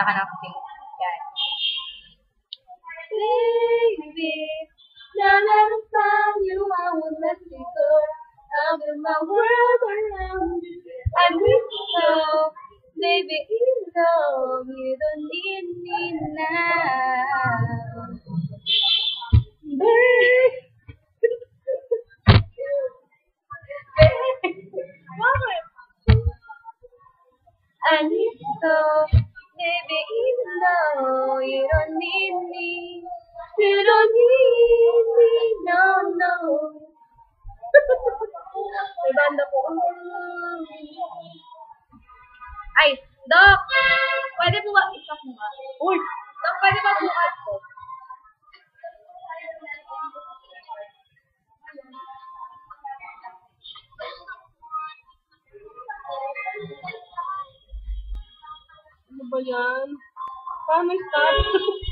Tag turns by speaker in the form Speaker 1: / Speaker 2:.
Speaker 1: ka ng sing. Yan.
Speaker 2: Baby, now that I found you, I won't let you go. I'll build my world around you. I miss you so, baby, even though you don't need me now. Baby. I need you so, baby, even though you don't need me. You don't need me, no, no. May banda po.
Speaker 1: Ay, Doc! Pwede po ba i-stop mo ba?
Speaker 2: Uy!
Speaker 1: Doc, pwede ba bukas po?
Speaker 2: Ano ba yan? Paano stop?